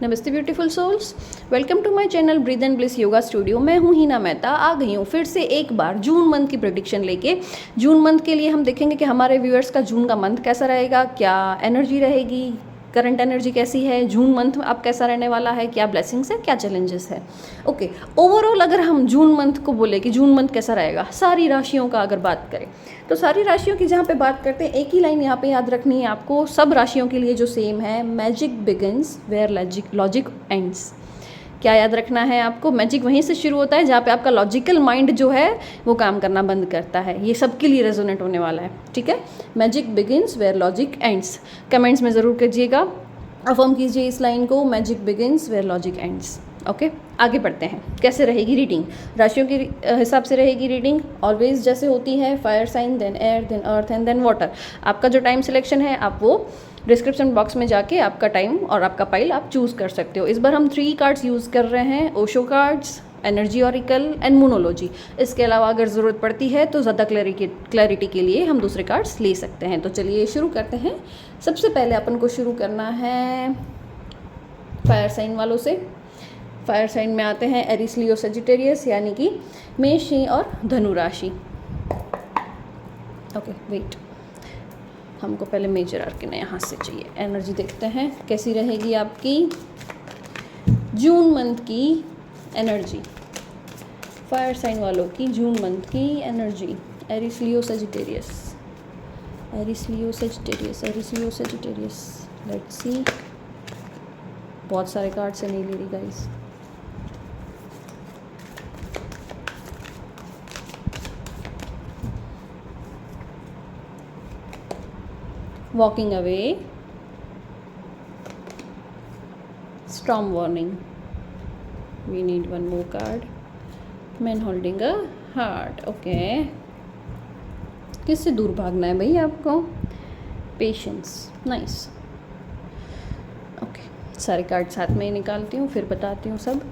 नमस्ते beautiful souls, welcome to my channel breathe and bliss yoga studio. मैं हूं हीना मेहता, आ गई हूं फिर से एक बार जून मंथ की प्रेडिक्शन लेके। जून मंथ के लिए हम देखेंगे कि हमारे व्यूअर्स का जून का मंथ कैसा रहेगा, क्या एनर्जी रहेगी, करंट एनर्जी कैसी है, जून मंथ में अब कैसा रहने वाला है, क्या ब्लेसिंग्स है, क्या चैलेंजेस है। ओके, ओवरऑल अगर हम जून मंथ को बोले कि जून मंथ कैसा रहेगा, सारी राशियों का अगर बात करें तो सारी राशियों की जहाँ पे बात करते हैं, एक ही लाइन यहाँ पे याद रखनी है आपको, सब राशियों के लिए जो सेम है, magic begins where logic ends. क्या याद रखना है आपको? मैजिक वहीं से शुरू होता है जहाँ पे आपका लॉजिकल माइंड जो है वो काम करना बंद करता है। ये सबके लिए रेजोनेट होने वाला है, ठीक है। Magic begins where logic ends. Comments में ज़रूर कीजिएगा, अफर्म कीजिए इस लाइन को, magic begins where logic ends. Okay, आगे बढ़ते हैं। कैसे रहेगी रीडिंग? राशियों के हिसाब से रहेगी रीडिंग, ऑलवेज जैसे होती है, fire sign, then air, then earth and then water. आपका जो टाइम सिलेक्शन है आप वो डिस्क्रिप्शन बॉक्स में जाके आपका टाइम और आपका पाइल आप चूज़ कर सकते हो। इस बार हम 3 कार्ड्स यूज़ कर रहे हैं, Osho cards, energy oracle and monology. इसके अलावा अगर ज़रूरत पड़ती है तो ज़्यादा क्लैरिटी के लिए हम दूसरे कार्ड्स ले सकते हैं। तो चलिए शुरू करते हैं। सबसे पहले अपन को शुरू करना है फायर साइन वालों से। फायर साइन में आते हैं एरिस, लियो, सजिटेरियस, यानी कि मेष और धनु राशि। ओके वेट, हमको पहले मेजर आर्कन यहाँ से चाहिए। एनर्जी देखते हैं कैसी रहेगी आपकी जून मंथ की एनर्जी, फायर साइन वालों की जून मंथ की energy. Aries, Leo, Sagittarius, Aries, Leo, Sagittarius, Aries, Leo, Sagittarius. Let's see, बहुत सारे कार्ड से नहीं ले रही guys. Walking away, storm warning. We need one more card. Man holding a heart. Okay. किससे दूर भागना है भाई आपको? Patience. Nice. Okay. सारे कार्ड साथ में ही निकालती हूँ, फिर बताती हूँ सब।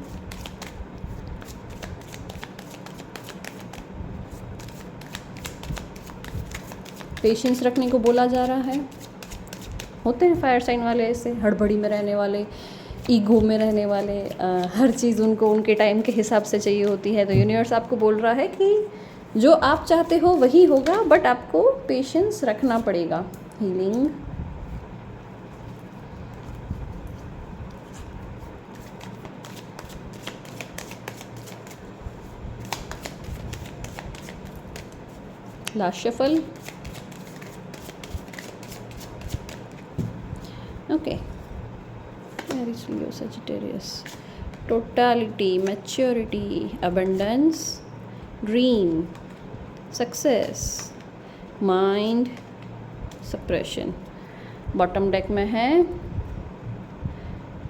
पेशेंस रखने को बोला जा रहा है। होते हैं फायर साइन वाले ऐसे हड़बड़ी में रहने वाले, ईगो में रहने वाले, हर चीज़ उनको उनके टाइम के हिसाब से चाहिए होती है। तो यूनिवर्स आपको बोल रहा है कि जो आप चाहते हो वही होगा, बट आपको पेशेंस रखना पड़ेगा। Healing, last shuffle. Okay, Aries, Leo, Sagittarius. Totality, maturity, abundance, dream, success, mind, suppression. Bottom deck में है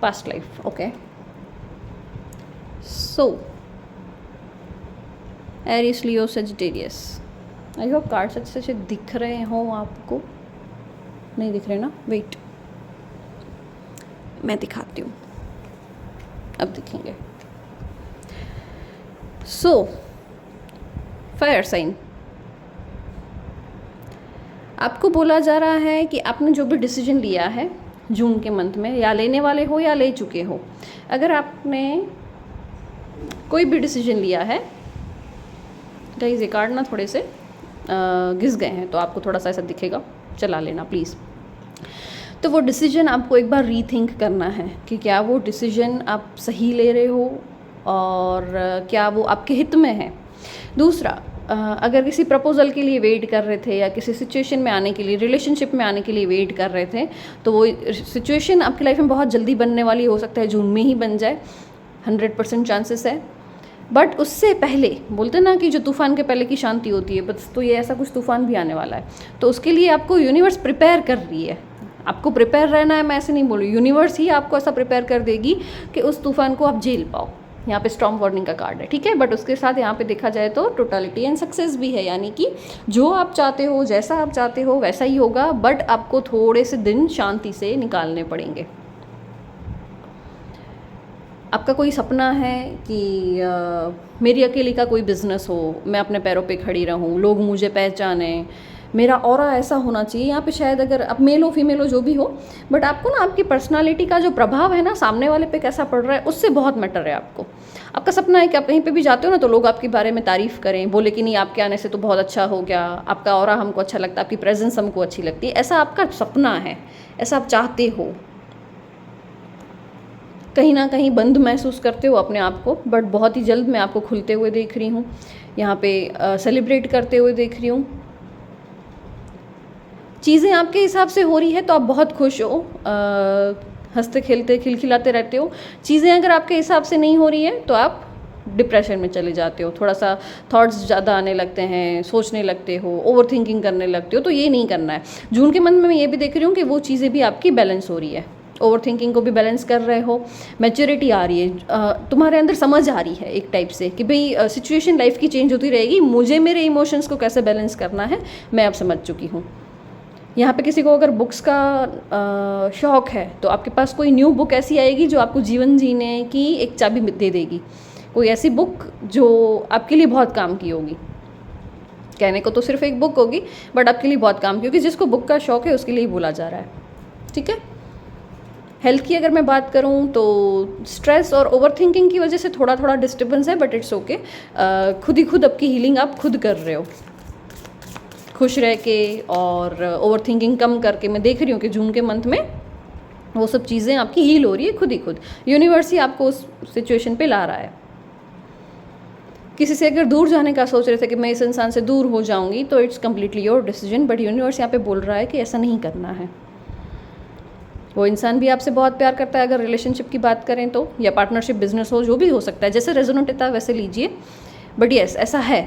past life. Okay, so Aries, Leo, Sagittarius. I hope cards अच्छे से दिख रहे हों आपको। नहीं दिख रहे ना? वेट, मैं दिखाती हूँ, अब दिखेंगे। सो फायर साइन, आपको बोला जा रहा है कि आपने जो भी डिसीजन लिया है जून के मंथ में, या लेने वाले हो या ले चुके हो, अगर आपने कोई भी डिसीजन लिया है, गाइस ये कार्ड ना थोड़े से घिस गए हैं तो आपको थोड़ा सा ऐसा दिखेगा, चला लेना प्लीज़। तो वो डिसीजन आपको एक बार रीथिंक करना है कि क्या वो डिसीजन आप सही ले रहे हो और क्या वो आपके हित में है। दूसरा, अगर किसी प्रपोजल के लिए वेट कर रहे थे या किसी सिचुएशन में आने के लिए, रिलेशनशिप में आने के लिए वेट कर रहे थे, तो वो सिचुएशन आपकी लाइफ में बहुत जल्दी बनने वाली हो सकता है, जून में ही बन जाए, 100% चांसेस है। बट उससे पहले, बोलते ना कि जो तूफ़ान के पहले की शांति होती है, बस तो ये ऐसा कुछ तूफ़ान भी आने वाला है। तो उसके लिए आपको यूनिवर्स प्रिपेयर कर रही है, आपको प्रिपेयर रहना है। मैं ऐसे नहीं बोलूँ, यूनिवर्स ही आपको ऐसा प्रिपेयर कर देगी कि उस तूफ़ान को आप झेल पाओ। यहाँ पे स्टॉर्म वार्निंग का कार्ड है, ठीक है, बट उसके साथ यहाँ पे देखा जाए तो टोटलिटी एंड सक्सेस भी है, यानी कि जो आप चाहते हो, जैसा आप चाहते हो वैसा ही होगा, बट आपको थोड़े से दिन शांति से निकालने पड़ेंगे। आपका कोई सपना है कि मेरी अकेली का कोई बिज़नेस हो, मैं अपने पैरों पे खड़ी रहूँ, लोग मुझे पहचानें, मेरा ऑरा ऐसा होना चाहिए। यहाँ पे शायद अगर आप मेल हो फीमेल हो जो भी हो, बट आपको ना आपकी पर्सनालिटी का जो प्रभाव है ना सामने वाले पे कैसा पड़ रहा है उससे बहुत मैटर है आपको। आपका सपना है कि आप कहीं पे भी जाते हो ना तो लोग आपके बारे में तारीफ़ करें, बोले कि नहीं आपके आने से तो बहुत अच्छा हो गया, आपका ऑरा हमको अच्छा लगता है, आपकी प्रेजेंस हमको अच्छी लगती है। ऐसा आपका सपना है, ऐसा आप चाहते हो। कहीं ना कहीं बंद महसूस करते हो अपने आप को, बट बहुत ही जल्द मैं आपको खुलते हुए देख रही हूँ, यहाँ पे सेलिब्रेट करते हुए देख रही हूँ। चीज़ें आपके हिसाब से हो रही है तो आप बहुत खुश हो, हंसते खेलते खिलखिलाते रहते हो। चीज़ें अगर आपके हिसाब से नहीं हो रही है तो आप डिप्रेशन में चले जाते हो, थोड़ा सा थॉट्स ज़्यादा आने लगते हैं, सोचने लगते हो, ओवर थिंकिंग करने लगते हो। तो ये नहीं करना है। जून के मंथ में मैं ये भी देख रही हूँ कि वो चीज़ें भी आपकी बैलेंस हो रही है, ओवर थिंकिंग को भी बैलेंस कर रहे हो, मैच्योरिटी आ रही है, तुम्हारे अंदर समझ आ रही है एक टाइप से कि भाई सिचुएशन लाइफ की चेंज होती रहेगी, मुझे मेरे इमोशंस को कैसे बैलेंस करना है मैं अब समझ चुकी हूँ। यहाँ पे किसी को अगर बुक्स का शौक़ है तो आपके पास कोई न्यू बुक ऐसी आएगी जो आपको जीवन जीने की एक चाबी दे देगी। कोई ऐसी बुक जो आपके लिए बहुत काम की होगी। कहने को तो सिर्फ एक बुक होगी बट आपके लिए बहुत काम की होगी। जिसको बुक का शौक़ है उसके लिए ही बोला जा रहा है, ठीक है। हेल्थ की अगर मैं बात करूँ तो स्ट्रेस और ओवर थिंकिंग की वजह से थोड़ा थोड़ा डिस्टर्बेंस है, बट इट्स ओके। खुद ही खुद आपकी हीलिंग आप खुद कर रहे हो, खुश रह के और ओवर थिंकिंग कम करके। मैं देख रही हूँ कि जून के मंथ में वो सब चीज़ें आपकी हील हो रही है खुद ही खुद। यूनिवर्स ही आपको उस सिचुएशन पे ला रहा है। किसी से अगर दूर जाने का सोच रहे थे कि मैं इस इंसान से दूर हो जाऊंगी तो it's completely your decision, but universe यहाँ पे बोल रहा है कि ऐसा नहीं करना है। वो इंसान भी आपसे बहुत प्यार करता है अगर रिलेशनशिप की बात करें तो, या पार्टनरशिप बिजनेस हो, जो भी हो सकता है, जैसे रेजोनेट होता है वैसे लीजिए। बट यस ऐसा है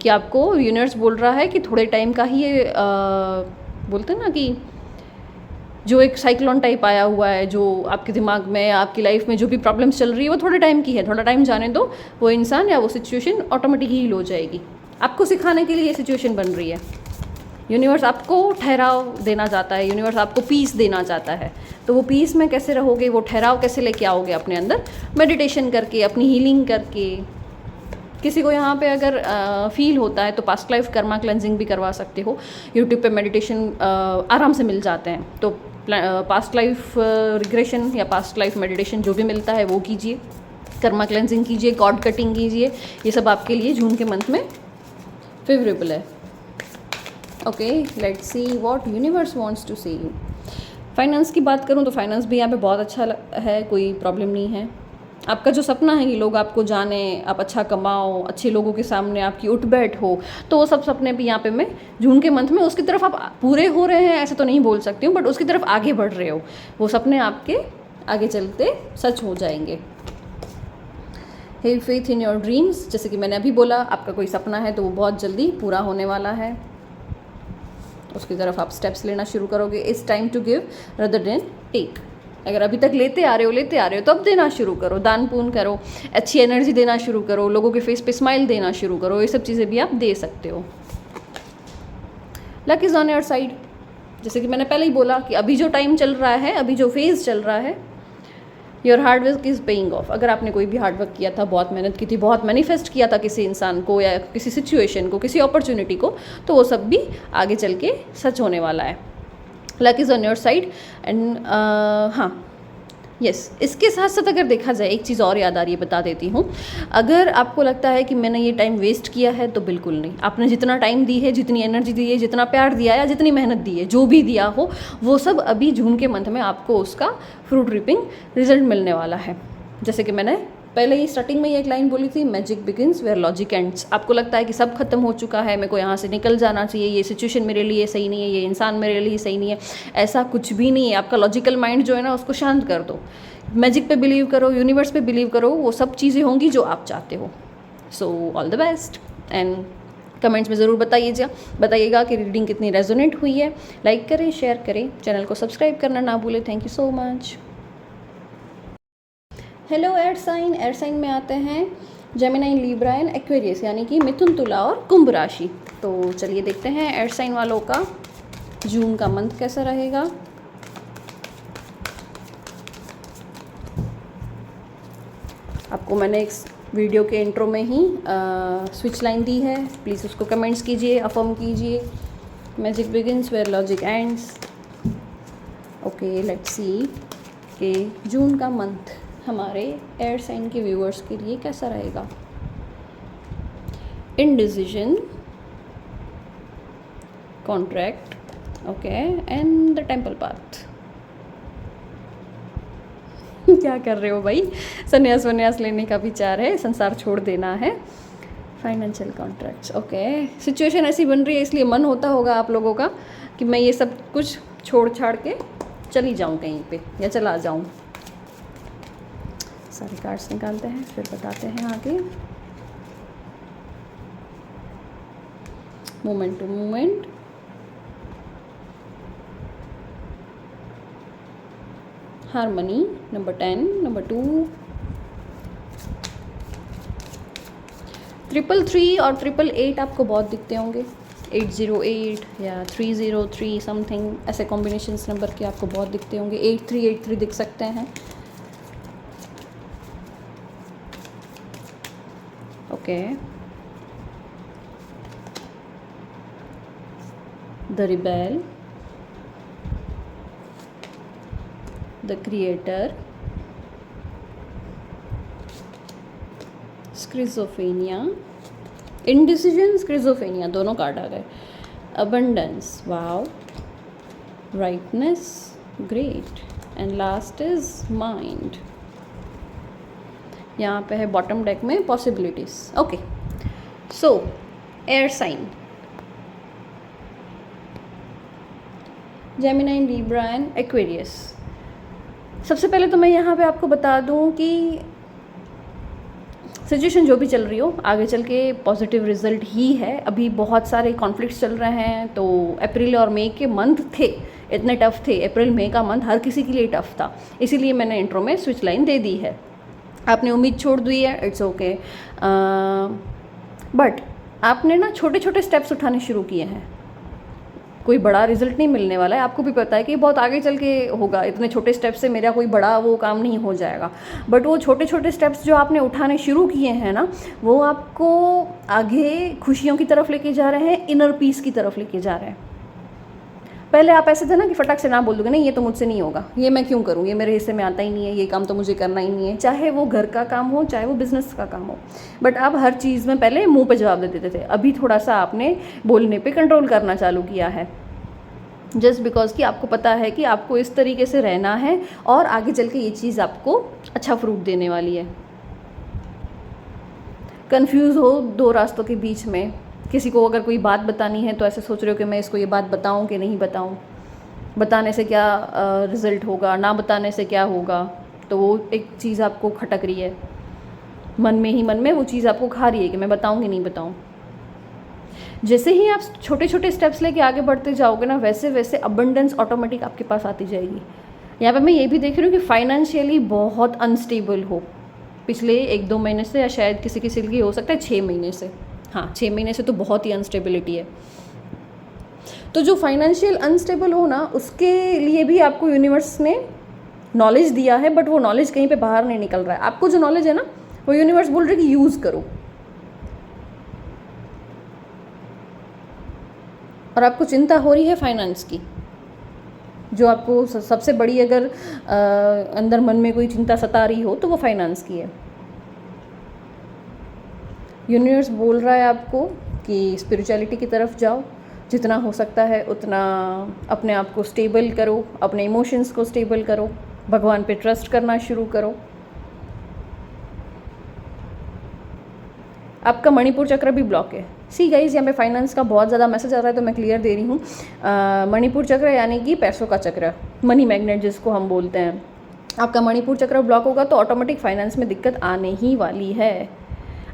कि आपको यूनिवर्स बोल रहा है कि थोड़े टाइम का ही ये बोलते हैं ना कि जो एक साइक्लोन टाइप आया हुआ है जो आपके दिमाग में, आपकी लाइफ में जो भी प्रॉब्लम्स चल रही है वो थोड़े टाइम की है। थोड़ा टाइम जाने दो, वो इंसान या वो सिचुएशन ऑटोमेटिक हील हो जाएगी। आपको सिखाने के लिए ये सिचुएशन बन रही है। यूनिवर्स आपको ठहराव देना चाहता है, यूनिवर्स आपको पीस देना चाहता है। तो वो पीस में कैसे रहोगे, वो ठहराव कैसे लेके आओगे अपने अंदर? मेडिटेशन करके, अपनी हीलिंग करके। किसी को यहाँ पे अगर फील होता है तो पास्ट लाइफ कर्मा क्लेंजिंग भी करवा सकते हो। यूट्यूब पे मेडिटेशन आराम से मिल जाते हैं, तो पास्ट लाइफ रिग्रेशन या पास्ट लाइफ मेडिटेशन जो भी मिलता है वो कीजिए, कर्मा क्लेंजिंग कीजिए, कॉर्ड कटिंग कीजिए। ये सब आपके लिए जून के मंथ में फेवरेबल है। Okay, let's see what universe wants to say you. Finance की बात करूँ तो फाइनेंस भी यहाँ पे बहुत अच्छा है, कोई प्रॉब्लम नहीं है। आपका जो सपना है कि लोग आपको जाने, आप अच्छा कमाओ, अच्छे लोगों के सामने आपकी उठ बैठ हो, तो वो सब सपने भी यहाँ पे मैं जून के मंथ में उसकी तरफ आप पूरे हो रहे हैं ऐसे तो नहीं बोल सकती हूँ, बट उसकी तरफ आगे बढ़ रहे हो। वो सपने आपके आगे चलते सच हो जाएंगे। Have faith in your dreams. जैसे कि मैंने अभी बोला, आपका कोई सपना है तो वो बहुत जल्दी पूरा होने वाला है, उसकी तरफ आप स्टेप्स लेना शुरू करोगे। It's time to give rather than take. अगर अभी तक लेते आ रहे हो तो अब देना शुरू करो, दान पुण्य करो, अच्छी एनर्जी देना शुरू करो, लोगों के फेस पे स्माइल देना शुरू करो। ये सब चीज़ें भी आप दे सकते हो। Luck is on your side. जैसे कि मैंने पहले ही बोला कि अभी जो टाइम चल रहा है, अभी जो फेज़ चल रहा है, your hard work is paying off. अगर आपने कोई भी हार्ड वर्क किया था, बहुत मेहनत की थी, बहुत मैनिफेस्ट किया था किसी इंसान को या किसी सिचुएशन को, किसी अपॉर्चुनिटी को, तो वो सब भी आगे चल के सच होने वाला है। Luck is on your side and हाँ यस इसके साथ साथ अगर देखा जाए एक चीज़ और याद आ रही है, बता देती हूँ। अगर आपको लगता है कि मैंने ये टाइम वेस्ट किया है तो बिल्कुल नहीं। आपने जितना टाइम दी है, जितनी एनर्जी दी है, जितना प्यार दिया है या जितनी मेहनत दी है, जो भी दिया हो, वो सब अभी जून के मंथ में आपको उसका फ्रूट रिपिंग रिजल्ट मिलने वाला है। जैसे कि मैंने पहले ही स्टार्टिंग में ही एक लाइन बोली थी, magic begins where logic ends. आपको लगता है कि सब खत्म हो चुका है, मेरे को यहाँ से निकल जाना चाहिए, ये सिचुएशन मेरे लिए सही नहीं है, ये इंसान मेरे लिए सही नहीं है, ऐसा कुछ भी नहीं है। आपका लॉजिकल माइंड जो है ना उसको शांत कर दो, मैजिक पे बिलीव करो, यूनिवर्स पे बिलीव करो, वो सब चीज़ें होंगी जो आप चाहते हो। So all the best and comments में ज़रूर बताइएगा कि रीडिंग कितनी रेजोनेट हुई है। लाइक करें, शेयर करें, चैनल को सब्सक्राइब करना ना भूलें। Thank you so much. Hello air sign में आते हैं जेमिनी, लिब्रा एंड एक्वेरियस, यानी कि मिथुन, तुला और कुंभ राशि। तो चलिए देखते हैं एयर साइन वालों का जून का मंथ कैसा रहेगा। आपको मैंने एक वीडियो के इंट्रो में ही स्विच लाइन दी है, प्लीज़ उसको कमेंट्स कीजिए, अफर्म कीजिए। Magic begins where logic ends. Okay, let's see कि जून का मंथ हमारे एयर साइन के व्यूअर्स के लिए कैसा रहेगा। Indecision, contract, okay, and the temple path. क्या कर रहे हो भाई? संन्यास वन्यास लेने का विचार है, संसार छोड़ देना है। Financial contracts, okay. सिचुएशन ऐसी बन रही है इसलिए मन होता होगा आप लोगों का कि मैं ये सब कुछ छोड़ छाड़ के चली जाऊं कहीं पे या चला जाऊं। सारे कार्ड्स निकालते हैं फिर बताते हैं आगे। Moment to moment, harmony number 10, number 2, 333 और 888 आपको बहुत दिखते होंगे। 808 या 303 समथिंग, ऐसे कॉम्बिनेशंस नंबर के आपको बहुत दिखते होंगे। 8383 दिख सकते हैं। Okay, the rebel, the creator, schizophrenia, indecision, schizophrenia दोनों कार्ड आ गए। Abundance, wow, rightness, great, and last is mind. यहाँ पे है बॉटम डेक में possibilities. Okay, so air sign, Gemini, Libra and Aquarius. सबसे पहले तो मैं यहाँ पे आपको बता दूँ कि सिचुएशन जो भी चल रही हो आगे चल के पॉजिटिव रिजल्ट ही है। अभी बहुत सारे कॉन्फ्लिक्ट्स चल रहे हैं, तो अप्रैल और मई के मंथ थे इतने टफ थे। अप्रैल मई का मंथ हर किसी के लिए टफ था, इसीलिए मैंने इंट्रो में स्विच लाइन दे दी है। आपने उम्मीद छोड़ दी है, इट्स ओके, बट आपने ना छोटे छोटे स्टेप्स उठाने शुरू किए हैं। कोई बड़ा रिजल्ट नहीं मिलने वाला है, आपको भी पता है कि बहुत आगे चल के होगा। इतने छोटे स्टेप्स से मेरा कोई बड़ा वो काम नहीं हो जाएगा, बट वो छोटे छोटे स्टेप्स जो आपने उठाने शुरू किए हैं ना, वो आपको आगे खुशियों की तरफ लेके जा रहे हैं, इनर पीस की तरफ लेके जा रहे हैं। पहले आप ऐसे थे ना कि फटाक से ना बोल दोगे, नहीं ये तो मुझसे नहीं होगा, ये मैं क्यों करूँ, ये मेरे हिस्से में आता ही नहीं है, ये काम तो मुझे करना ही नहीं है, चाहे वो घर का काम हो चाहे वो बिजनेस का काम हो। बट आप हर चीज़ में पहले मुंह पे जवाब दे देते थे। अभी थोड़ा सा आपने बोलने पे कंट्रोल करना चालू किया है, जस्ट बिकॉज कि आपको पता है कि आपको इस तरीके से रहना है और आगे चल के ये चीज़ आपको अच्छा फ्रूट देने वाली है। कन्फ्यूज़ हो दो रास्तों के बीच में, किसी को अगर कोई बात बतानी है तो ऐसे सोच रहे हो कि मैं इसको ये बात बताऊं कि नहीं बताऊं, बताने से क्या रिज़ल्ट होगा, ना बताने से क्या होगा। तो वो एक चीज़ आपको खटक रही है मन में ही मन में, वो चीज़ आपको खा रही है कि मैं बताऊं कि नहीं बताऊं। जैसे ही आप छोटे छोटे स्टेप्स लेके आगे बढ़ते जाओगे ना, वैसे वैसे अबंडेंस ऑटोमेटिक आपके पास आती जाएगी। यहाँ पे मैं ये भी देख रही हूँ कि फाइनेंशियली बहुत अनस्टेबल हो पिछले 1-2 महीने से, या शायद किसी किसी के लिए हो सकता है 6 महीने से। हाँ, 6 महीने से तो बहुत ही अनस्टेबिलिटी है। तो जो फाइनेंशियल अनस्टेबल हो ना, उसके लिए भी आपको यूनिवर्स ने नॉलेज दिया है, बट वो नॉलेज कहीं पे बाहर नहीं निकल रहा है। आपको जो नॉलेज है ना, वो यूनिवर्स बोल रहा है कि यूज़ करो। और आपको चिंता हो रही है फाइनेंस की, जो आपको सबसे बड़ी अगर अंदर मन में कोई चिंता सता रही हो तो वो फाइनेंस की है। यूनिवर्स बोल रहा है आपको कि स्पिरिचुअलिटी की तरफ जाओ, जितना हो सकता है उतना अपने आप को स्टेबल करो, अपने इमोशंस को स्टेबल करो, भगवान पे ट्रस्ट करना शुरू करो। आपका मणिपुर चक्र भी ब्लॉक है। सी गाइज, यहाँ पे फाइनेंस का बहुत ज़्यादा मैसेज आ रहा है तो मैं क्लियर दे रही हूँ। मणिपुर चक्र यानी कि पैसों का चक्र, मनी मैग्नेट जिसको हम बोलते हैं। आपका मणिपुर चक्र ब्लॉक होगा तो ऑटोमेटिक फाइनेंस में दिक्कत आने ही वाली है।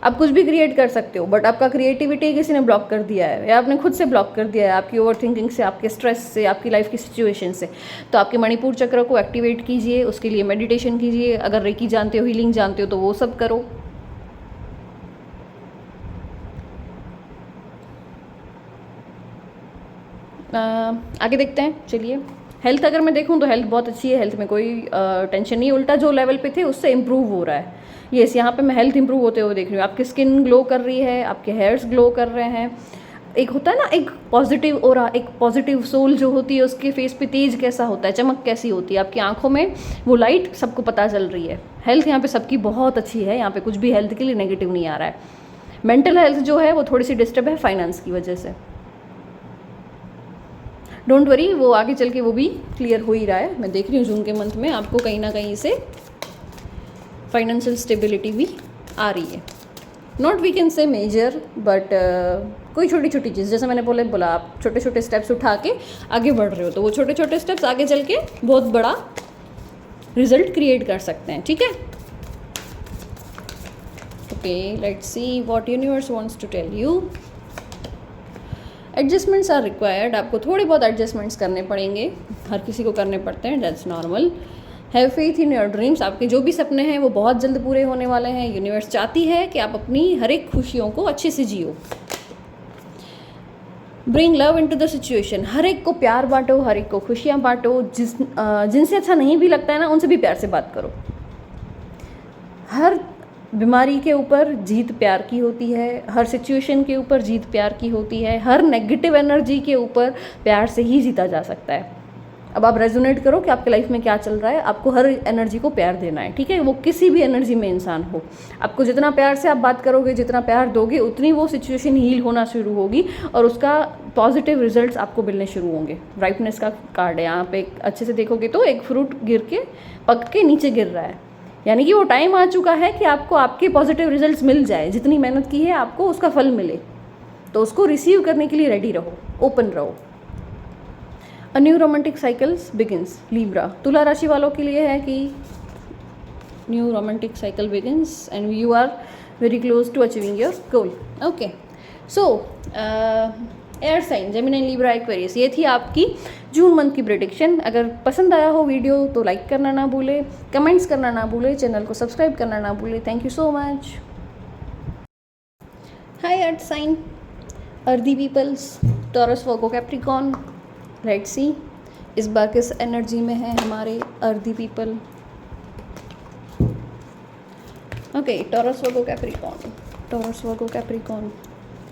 आप कुछ भी क्रिएट कर सकते हो, बट आपका क्रिएटिविटी किसी ने ब्लॉक कर दिया है, या आपने खुद से ब्लॉक कर दिया है, आपकी ओवर थिंकिंग से, आपके स्ट्रेस से, आपकी लाइफ की सिचुएशन से। तो आपके मणिपुर चक्र को एक्टिवेट कीजिए, उसके लिए मेडिटेशन कीजिए। अगर रेकी जानते हो, हीलिंग जानते हो तो वो सब करो। आगे देखते हैं, चलिए। हेल्थ अगर मैं देखूं तो हेल्थ बहुत अच्छी है, हेल्थ में कोई टेंशन नहीं, उल्टा जो लेवल पे थे उससे इम्प्रूव हो रहा है। यस, यहाँ पे मैं हेल्थ इंप्रूव होते हुए देख रही हूँ। आपकी स्किन ग्लो कर रही है, आपके हेयर्स ग्लो कर रहे हैं, एक होता है ना एक पॉजिटिव ऑरा, एक पॉजिटिव सोल जो होती है उसके फेस पे तेज कैसा होता है, चमक कैसी होती है, आपकी आंखों में वो लाइट सबको पता चल रही है। हेल्थ यहाँ पे सबकी बहुत अच्छी है, यहाँ पे कुछ भी हेल्थ के लिए नेगेटिव नहीं आ रहा है। मेंटल हेल्थ जो है वो थोड़ी सी डिस्टर्ब है फाइनेंस की वजह से। डोंट वरी, वो आगे चल के वो भी क्लियर हो ही रहा है। मैं देख रही हूँ जून के मंथ में आपको कहीं ना कहीं से फाइनेंशियल स्टेबिलिटी भी आ रही है। Not we can say major, but कोई छोटी छोटी चीज़, जैसे मैंने बोला आप छोटे छोटे स्टेप्स उठा के आगे बढ़ रहे हो, तो वो छोटे छोटे स्टेप्स आगे चल के बहुत बड़ा रिजल्ट क्रिएट कर सकते हैं। ठीक है, okay, let's see what universe wants to tell you. Adjustments are required, आपको थोड़े बहुत एडजस्टमेंट्स करने पड़ेंगे, हर किसी को करने पड़ते हैं, that's normal. Have faith in your dreams, आपके जो भी सपने हैं वो बहुत जल्द पूरे होने वाले हैं। यूनिवर्स चाहती है कि आप अपनी हर एक खुशियों को अच्छे से जियो। Bring love into the situation, हर एक को प्यार बांटो, हर एक को खुशियाँ बांटो। जिनसे अच्छा नहीं भी लगता है ना, उनसे भी प्यार से बात करो। हर बीमारी के ऊपर जीत प्यार की होती है, हर सिचुएशन के ऊपर जीत प्यार की होती है, हर नेगेटिव एनर्जी के ऊपर प्यार से ही जीता जा सकता है। अब आप रेजोनेट करो कि आपके लाइफ में क्या चल रहा है, आपको हर एनर्जी को प्यार देना है। ठीक है, वो किसी भी एनर्जी में इंसान हो, आपको जितना प्यार से आप बात करोगे, जितना प्यार दोगे, उतनी वो सिचुएशन हील होना शुरू होगी और उसका पॉजिटिव रिजल्ट्स आपको मिलने शुरू होंगे। राइपनेस का कार्ड है यहाँ पे, अच्छे से देखोगे तो एक फ्रूट गिर के पक के नीचे गिर रहा है, यानी कि वो टाइम आ चुका है कि आपको आपके पॉजिटिव रिजल्ट्स मिल जाए। जितनी मेहनत की है आपको उसका फल मिले, तो उसको रिसीव करने के लिए रेडी रहो, ओपन रहो। A new romantic cycles begins, Libra, तुला राशि वालों के लिए है कि new romantic cycle begins and you are very close to achieving your goal. Okay, so air sign Gemini, Libra, Aquarius, ये थी आपकी जून मंथ की प्रेडिक्शन। अगर पसंद आया हो वीडियो तो लाइक करना ना भूले, कमेंट्स करना ना भूले, चैनल को सब्सक्राइब करना ना भूले। Thank you so much. Hi earth sign, earthy peoples, Taurus, Virgo, Capricorn, let's see इस बार किस एनर्जी में है हमारे earthy people. Okay, Taurus, Virgo, Capricorn, Taurus, Virgo, Capricorn,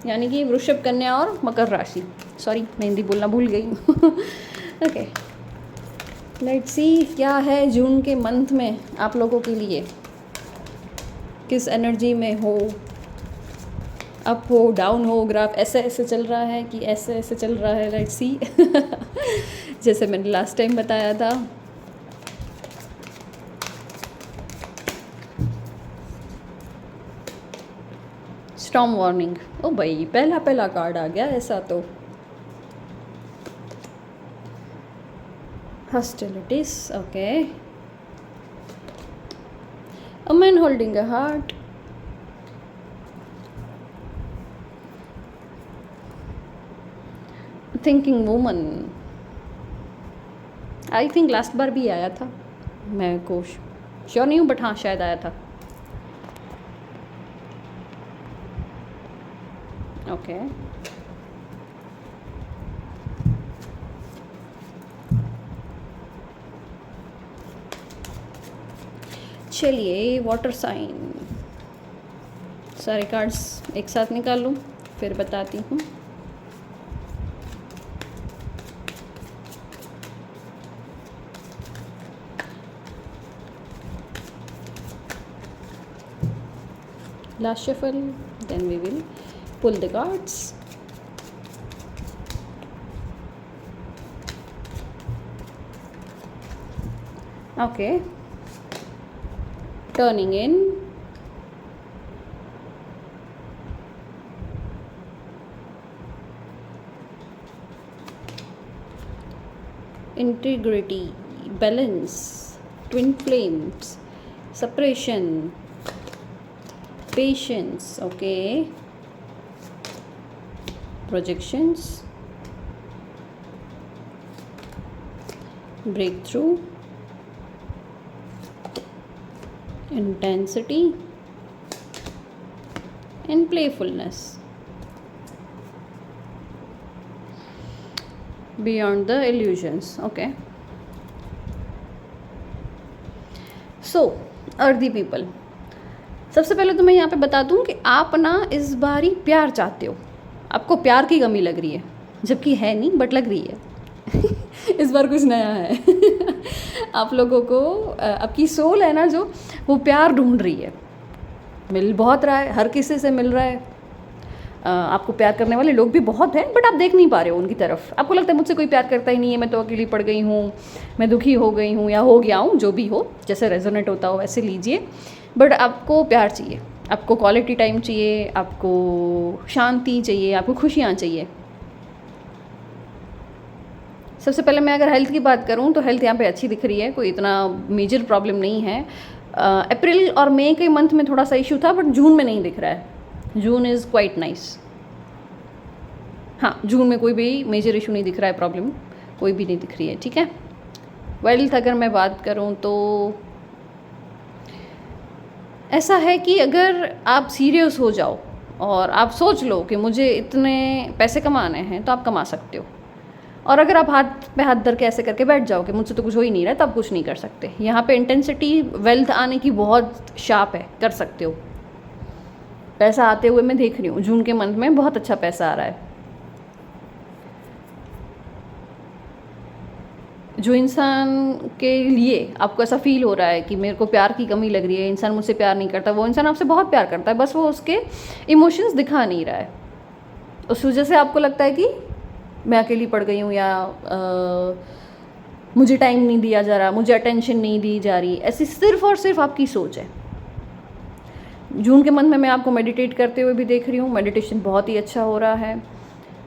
यानी कि वृषभ, कन्या और मकर राशि। सॉरी, मैं हिंदी बोलना भूल गई। ओके, लेट्स सी क्या है जून के मंथ में आप लोगों के लिए, किस एनर्जी में हो, अप हो, डाउन हो, ग्राफ ऐसे ऐसे चल रहा है कि ऐसे ऐसे चल रहा है। लेट्स सी जैसे मैंने लास्ट टाइम बताया था। स्टॉर्म वार्निंग, ओ भाई पहला कार्ड आ गया ऐसा तो। Hostilities, okay. A man holding a heart, thinking woman, I think last बार भी आया था, मैं को श्योर नहीं हूँ बट हाँ शायद आया था। ओके, चलिए वाटर साइन, सारे कार्ड्स एक साथ निकाल लूँ फिर बताती हूँ। Last shuffle, then we will pull the cards. Okay, turning in, integrity, balance, twin flames, separation, patience, okay, projections, breakthrough, intensity, and playfulness, beyond the illusions, okay. So earthy people, सबसे पहले तो मैं यहाँ पे बता दूँ कि आप ना इस बारी प्यार चाहते हो, आपको प्यार की कमी लग रही है, जबकि है नहीं बट लग रही है। इस बार कुछ नया है। आप लोगों को आपकी सोल है ना जो, वो प्यार ढूंढ रही है, मिल बहुत रहा है, हर किसी से मिल रहा है। आपको प्यार करने वाले लोग भी बहुत हैं, बट आप देख नहीं पा रहे हो उनकी तरफ। आपको लगता है मुझसे कोई प्यार करता ही नहीं है, मैं तो अकेली पड़ गई हूँ, मैं दुखी हो गई हूँ या हो गया हूँ, जो भी हो, जैसे रेजोनेट होता हो वैसे लीजिए। बट आपको प्यार चाहिए, आपको क्वालिटी टाइम चाहिए, आपको शांति चाहिए, आपको खुशियाँ चाहिए। सबसे पहले मैं अगर हेल्थ की बात करूँ तो हेल्थ यहाँ पे अच्छी दिख रही है, कोई इतना मेजर प्रॉब्लम नहीं है। अप्रैल और मई के मंथ में थोड़ा सा इशू था, बट जून में नहीं दिख रहा है। जून इज़ क्वाइट नाइस। हाँ, जून में कोई भी मेजर इशू नहीं दिख रहा है, प्रॉब्लम कोई भी नहीं दिख रही है, ठीक है। वेल्थ अगर मैं बात करूँ तो ऐसा है कि अगर आप सीरियस हो जाओ और आप सोच लो कि मुझे इतने पैसे कमाने हैं, तो आप कमा सकते हो। और अगर आप हाथ पे हाथ धर के ऐसे करके बैठ जाओ कि मुझसे तो कुछ हो ही नहीं रहा, तो आप कुछ नहीं कर सकते। यहाँ पे इंटेंसिटी वेल्थ आने की बहुत शार्प है, कर सकते हो। पैसा आते हुए मैं देख रही हूँ, जून के मंथ में बहुत अच्छा पैसा आ रहा है। जो इंसान के लिए आपको ऐसा फील हो रहा है कि मेरे को प्यार की कमी लग रही है, इंसान मुझसे प्यार नहीं करता, वो इंसान आपसे बहुत प्यार करता है, बस वो उसके इमोशंस दिखा नहीं रहा है। उस वजह से आपको लगता है कि मैं अकेली पड़ गई हूँ, या मुझे टाइम नहीं दिया जा रहा, मुझे अटेंशन नहीं दी जा रही। ऐसी सिर्फ और सिर्फ आपकी सोच है। जून के मंथ में मैं आपको मेडिटेट करते हुए भी देख रही हूँ, मेडिटेशन बहुत ही अच्छा हो रहा है।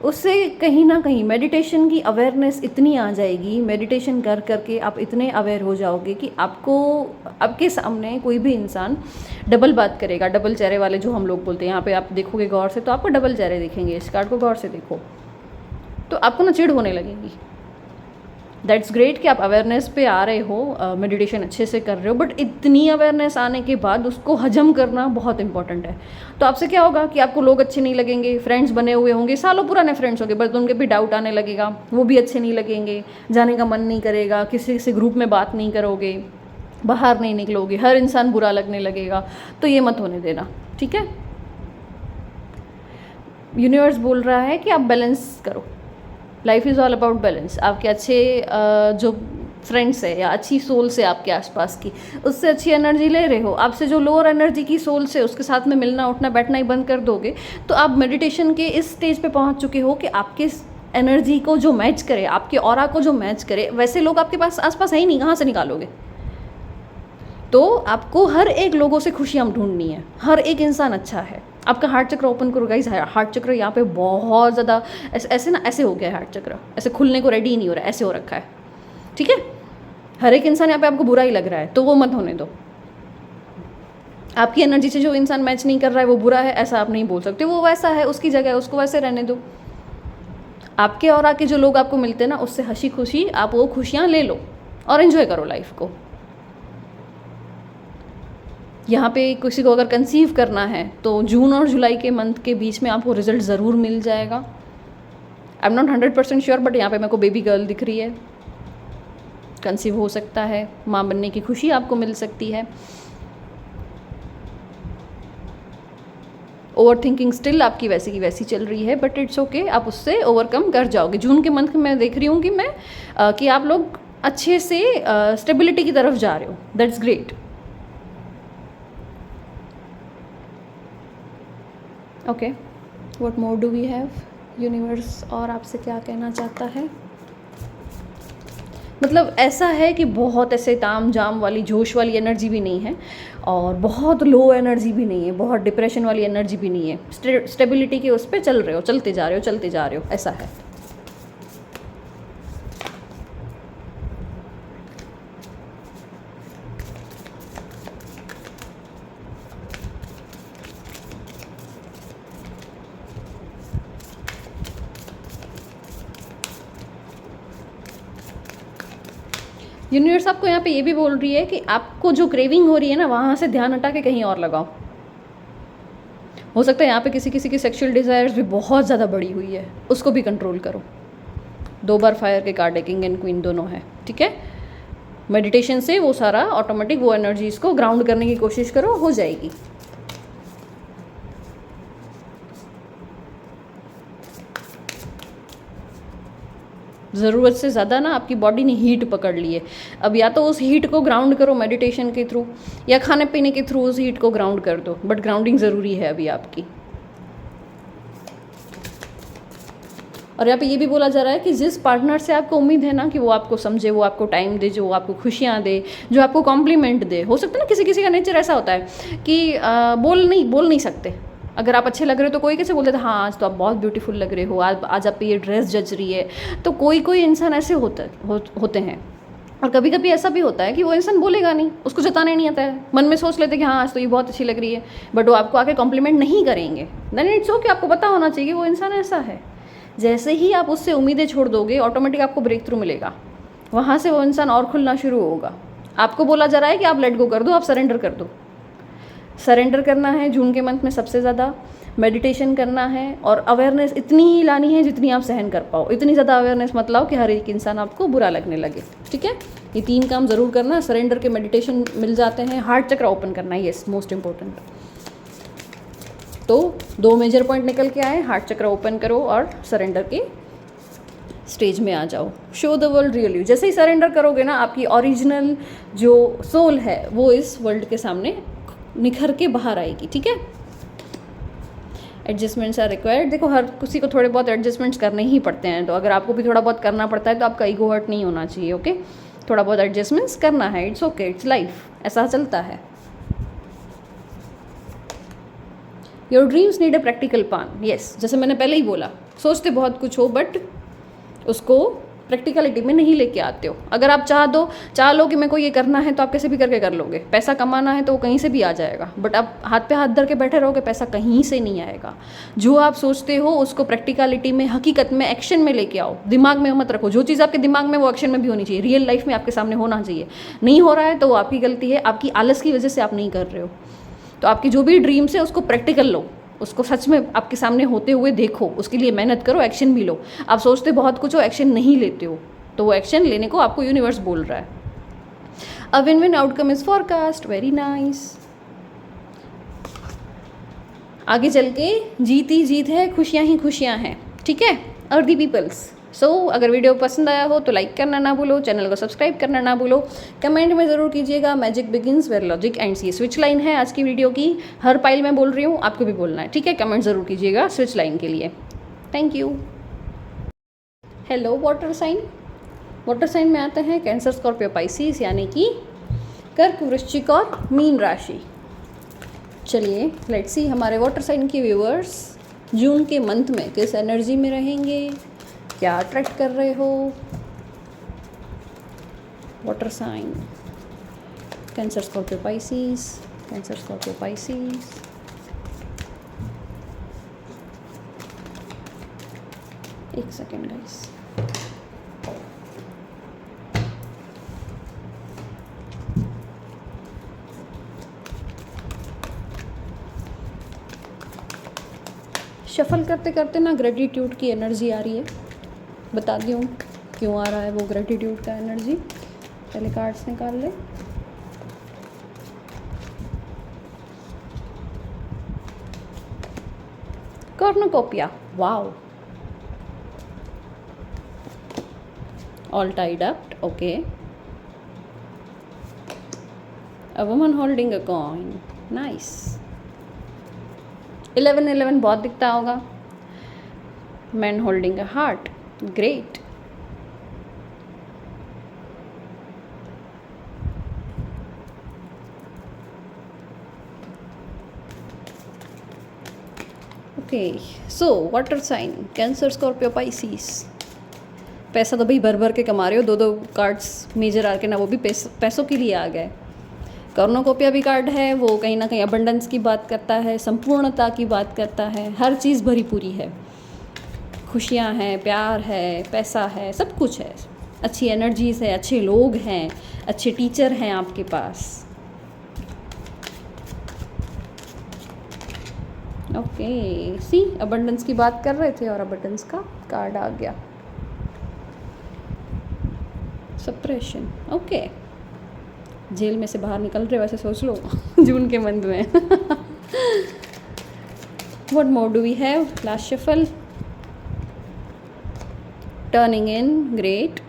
उससे कहीं ना कहीं मेडिटेशन की अवेयरनेस इतनी आ जाएगी, मेडिटेशन कर करके आप इतने अवेयर हो जाओगे कि आपको, आपके सामने कोई भी इंसान डबल बात करेगा, डबल चेहरे वाले जो हम लोग बोलते हैं। यहाँ पे आप देखोगे गौर से तो आपको डबल चेहरे दिखेंगे, इस कार्ड को गौर से देखो तो आपको ना चिढ़ होने लगेगी। दैट्स ग्रेट कि आप अवेयरनेस पे आ रहे हो, मेडिटेशन अच्छे से कर रहे हो, बट इतनी अवेयरनेस आने के बाद उसको हजम करना बहुत इंपॉर्टेंट है। तो आपसे क्या होगा कि आपको लोग अच्छे नहीं लगेंगे, फ्रेंड्स बने हुए होंगे, सालों पुराने फ्रेंड्स होंगे, बट उनके भी डाउट आने लगेगा, वो भी अच्छे नहीं लगेंगे, जाने का मन नहीं करेगा, किसी से ग्रुप में बात नहीं करोगे, बाहर नहीं निकलोगे, हर इंसान बुरा लगने लगेगा। तो ये मत होने देना, ठीक है। यूनिवर्स बोल रहा है कि आप बैलेंस करो, life is all about balance. आपके अच्छे जो फ्रेंड्स है या अच्छी सोल से आपके आसपास की, उससे अच्छी एनर्जी ले रहे हो, आपसे जो लोअर एनर्जी की सोल से उसके साथ में मिलना उठना बैठना ही बंद कर दोगे, तो आप मेडिटेशन के इस स्टेज पे पहुंच चुके हो कि आपके एनर्जी को जो मैच करे, आपके ऑरा को जो मैच करे, वैसे लोग आपके पास आसपास है ही नहीं, कहाँ से निकालोगे। तो आपको हर एक लोगों से खुशियाँ ढूंढनी है, हर एक इंसान अच्छा है। आपका हार्ट चक्र ओपन करो गाइस, हार्ट चक्र यहाँ पे बहुत ज़्यादा ऐसे ना, ऐसे हो गया है हार्ट चक्र, ऐसे खुलने को रेडी ही नहीं हो रहा है, ऐसे हो रखा है, ठीक है। हर एक इंसान यहाँ पे आपको बुरा ही लग रहा है, तो वो मत होने दो। आपकी एनर्जी से जो इंसान मैच नहीं कर रहा है वो बुरा है, ऐसा आप नहीं बोल सकते। वो वैसा है, उसकी जगह है, उसको वैसे रहने दो। आपके और आके जो लोग आपको मिलते हैं ना, उससे हंसी खुशी आप वो खुशियाँ ले लो और एंजॉय करो लाइफ को। यहाँ पे किसी को अगर कंसीव करना है तो जून और जुलाई के मंथ के बीच में आपको रिजल्ट ज़रूर मिल जाएगा। I am not 100% sure, but यहाँ पे मेरे को बेबी गर्ल दिख रही है, कंसीव हो सकता है, माँ बनने की खुशी आपको मिल सकती है। ओवर थिंकिंग स्टिल आपकी वैसी की वैसी चल रही है, बट इट्स ओके, आप उससे ओवरकम कर जाओगे। जून के मंथ में मैं देख रही हूँ कि कि आप लोग अच्छे से स्टेबिलिटी की तरफ जा रहे हो, that's great. Okay, what more do we have, universe और आपसे क्या कहना चाहता है। मतलब ऐसा है कि बहुत ऐसे ताम जाम वाली जोश वाली एनर्जी भी नहीं है और बहुत लो एनर्जी भी नहीं है, बहुत डिप्रेशन वाली एनर्जी भी नहीं है। स्टेबिलिटी के उस पर चल रहे हो, चलते जा रहे हो, चलते जा रहे हो, ऐसा है। यूनिवर्स आपको यहाँ पे ये भी बोल रही है कि आपको जो क्रेविंग हो रही है ना, वहाँ से ध्यान हटा के कहीं और लगाओ। हो सकता है यहाँ पे किसी किसी की सेक्सुअल डिज़ायर्स भी बहुत ज़्यादा बढ़ी हुई है, उसको भी कंट्रोल करो। 2 बार फायर के कार्ड है, किंग एंड क्वीन दोनों है, ठीक है। मेडिटेशन से वो सारा ऑटोमेटिक वो एनर्जीज को ग्राउंड करने की कोशिश करो, हो जाएगी। ज़रूरत से ज़्यादा ना आपकी बॉडी ने हीट पकड़ ली है। अब या तो उस हीट को ग्राउंड करो मेडिटेशन के थ्रू, या खाने पीने के थ्रू उस हीट को ग्राउंड कर दो, बट ग्राउंडिंग ज़रूरी है अभी आपकी। और यहाँ पे ये भी बोला जा रहा है कि जिस पार्टनर से आपको उम्मीद है ना कि वो आपको समझे, वो आपको टाइम दे, जो आपको खुशियाँ दे, जो आपको कॉम्प्लीमेंट दे। हो सकता है ना किसी किसी का नेचर ऐसा होता है कि बोल नहीं सकते। अगर आप अच्छे लग रहे हो तो कोई कैसे बोल देता है, हाँ आज तो आप बहुत ब्यूटीफुल लग रहे हो, आज आप पे ये ड्रेस जच रही है। तो कोई इंसान ऐसे होते हैं। और कभी कभी ऐसा भी होता है कि वो इंसान बोलेगा नहीं, उसको जताने नहीं आता है, मन में सोच लेते कि हाँ आज तो ये बहुत अच्छी लग रही है, बट वो आपको आके कॉम्प्लीमेंट नहीं करेंगे। देन इट्स ओके, आपको पता होना चाहिए वो इंसान ऐसा है। जैसे ही आप उससे उम्मीदें छोड़ दोगे, ऑटोमेटिक आपको ब्रेक थ्रू मिलेगा, वहाँ से वो इंसान और खुलना शुरू होगा। आपको बोला जा रहा है कि आप लेट गो कर दो, आप सरेंडर कर दो। सरेंडर करना है जून के मंथ में सबसे ज़्यादा, मेडिटेशन करना है, और अवेयरनेस इतनी ही लानी है जितनी आप सहन कर पाओ। इतनी ज़्यादा अवेयरनेस मत लाओ कि हर एक इंसान आपको बुरा लगने लगे, ठीक है। ये 3 काम ज़रूर करना। सरेंडर के मेडिटेशन मिल जाते हैं। हार्ट चक्र ओपन करना है, येस मोस्ट इंपॉर्टेंट। तो 2 मेजर पॉइंट निकल के आए, हार्ट चक्र ओपन करो और सरेंडर के स्टेज में आ जाओ। Show the world real you. जैसे ही सरेंडर करोगे ना, आपकी ओरिजिनल जो सोल है वो इस वर्ल्ड के सामने निखर के बाहर आएगी, ठीक है। Adjustments are required. देखो हर किसी को थोड़े बहुत एडजस्टमेंट्स करने ही पड़ते हैं, तो अगर आपको भी थोड़ा बहुत करना पड़ता है तो आपका ईगो हर्ट नहीं होना चाहिए, ओके। थोड़ा बहुत एडजस्टमेंट्स करना है, इट्स ओके, इट्स लाइफ, ऐसा चलता है। Your dreams need a practical plan. Yes, जैसे मैंने पहले ही बोला, सोचते बहुत कुछ हो बट उसको प्रैक्टिकलिटी में नहीं लेके आते हो। अगर आप चाह लो कि मेरे को ये करना है तो आप कैसे भी करके कर लोगे। पैसा कमाना है तो वो कहीं से भी आ जाएगा, बट आप हाथ पे हाथ धर के बैठे रहोगे, पैसा कहीं से नहीं आएगा। जो आप सोचते हो उसको प्रैक्टिकलिटी में, हकीकत में, एक्शन में लेके आओ। दिमाग में मत रखो। जो चीज़ आपके दिमाग में वो एक्शन में भी होनी चाहिए, रियल लाइफ में आपके सामने होना चाहिए। नहीं हो रहा है तो वो आपकी गलती है, आपकी आलस की वजह से आप नहीं कर रहे हो। तो आपकी जो भी ड्रीम्स है उसको प्रैक्टिकल लो, उसको सच में आपके सामने होते हुए देखो, उसके लिए मेहनत करो, एक्शन भी लो। आप सोचते बहुत कुछ हो, एक्शन नहीं लेते हो, तो वो एक्शन लेने को आपको यूनिवर्स बोल रहा है। A win win outcome is forecast, very nice. आगे चल के जीत ही जीत है, खुशियाँ ही खुशियाँ हैं, ठीक है। और दी पीपल्स। सो अगर वीडियो पसंद आया हो तो लाइक करना ना भूलो, चैनल को सब्सक्राइब करना ना भूलो, कमेंट में ज़रूर कीजिएगा। Magic begins where logic ends. ये स्विच लाइन है आज की वीडियो की। हर पाइल में बोल रही हूँ, आपको भी बोलना है, ठीक है। कमेंट ज़रूर कीजिएगा स्विच लाइन के लिए। Thank you. Hello water sign. Water sign में आते हैं कैंसर, स्कॉर्पियो, पाइसिस, यानी कि कर्क, वृश्चिक और मीन राशि। चलिए लेट्स सी हमारे वाटर साइन के व्यूअर्स जून के मंथ में किस एनर्जी में रहेंगे, क्या अट्रैक्ट कर रहे हो। Water sign Cancer, Scorpio, Pisces, Cancer, Scorpio, Pisces. एक सेकेंड गाइस। शफल करते करते ना ग्रेटिट्यूड की एनर्जी आ रही है, बता दी हूँ क्यों आ रहा है वो ग्रेटिट्यूड का एनर्जी। पहले कार्ड्स निकाल ले। Cornucopia, wow, all tied up, okay. A woman holding a coin, nice. 1111 बहुत दिखता होगा। Man holding a heart, great. Okay, so water sign Cancer, Scorpio, Pisces. पैसा तो भाई भर भर के कमा रहे हो। 2 कार्ड्स मेजर आर के ना, वो भी पैसों के लिए आ गए। कॉर्नुकोपिया भी कार्ड है, वो कहीं ना कहीं अबंडेंस की बात करता है, संपूर्णता की बात करता है। हर चीज़ भरी पूरी है, खुशियाँ हैं, प्यार है, पैसा है, सब कुछ है। अच्छी एनर्जीज है, अच्छे लोग हैं, अच्छे टीचर हैं आपके पास। ओके, सी अबंडेंस की बात कर रहे थे और अबंडेंस का कार्ड आ गया। Suppression, okay. जेल में से बाहर निकल रहे, वैसे सोच लो जून के मंथ में। What more do we have, last shuffle. turning in, great.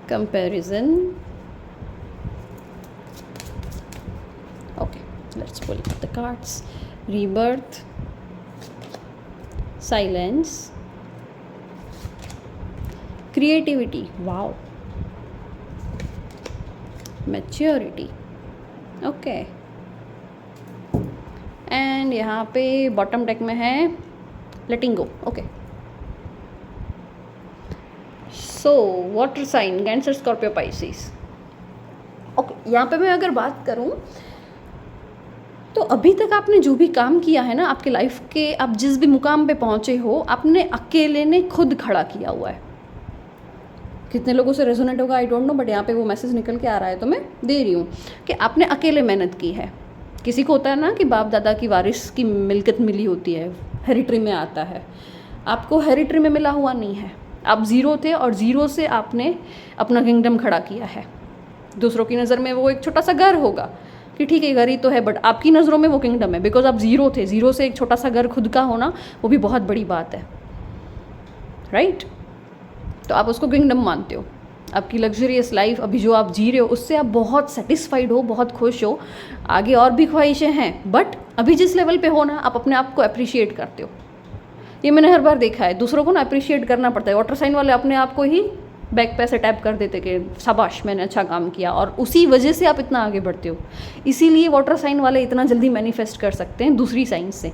Comparison. Okay, let's pull out the cards. Rebirth, silence, creativity, wow, maturity, okay. And यहाँ पे बॉटम डेक में है letting go, okay. So water sign, Cancer, Scorpio, Pisces, okay. यहाँ पे मैं अगर बात करूँ तो अभी तक आपने जो भी काम किया है ना आपके लाइफ के, आप जिस भी मुकाम पे पहुँचे हो, आपने अकेले ने खुद खड़ा किया हुआ है. कितने लोगों से रेजोनेट होगा आई डोंट नो, बट यहाँ पे वो मैसेज निकल के आ रहा है तो मैं दे रही हूँ कि आपने अकेले मेहनत की है. किसी को होता है ना कि बाप दादा की वारिस की मिल्कियत मिली होती है, हेरिटरी में आता है. आपको हेरिटरी में मिला हुआ नहीं है. आप ज़ीरो थे और ज़ीरो से आपने अपना किंगडम खड़ा किया है. दूसरों की नज़र में वो एक छोटा सा घर होगा कि ठीक है घर ही तो है, बट आपकी नज़रों में वो किंगडम है, बिकॉज आप ज़ीरो थे. ज़ीरो से एक छोटा सा घर खुद का होना वो भी बहुत बड़ी बात है, राइट? तो आप उसको किंगडम मानते हो. आपकी लग्जरियस लाइफ अभी जो आप जी रहे हो उससे आप बहुत सेटिस्फाइड हो, बहुत खुश हो. आगे और भी ख्वाहिशें हैं, बट अभी जिस लेवल पे हो ना, आप अपने आप को अप्रिशिएट करते हो. ये मैंने हर बार देखा है. दूसरों को ना अप्रिशिएट करना पड़ता है. वाटर साइन वाले अपने आप को ही बैक पे से टैप कर देते कि शाबाश मैंने अच्छा काम किया, और उसी वजह से आप इतना आगे बढ़ते हो. इसीलिए वाटर साइन वाले इतना जल्दी मैनिफेस्ट कर सकते हैं दूसरी साइन से.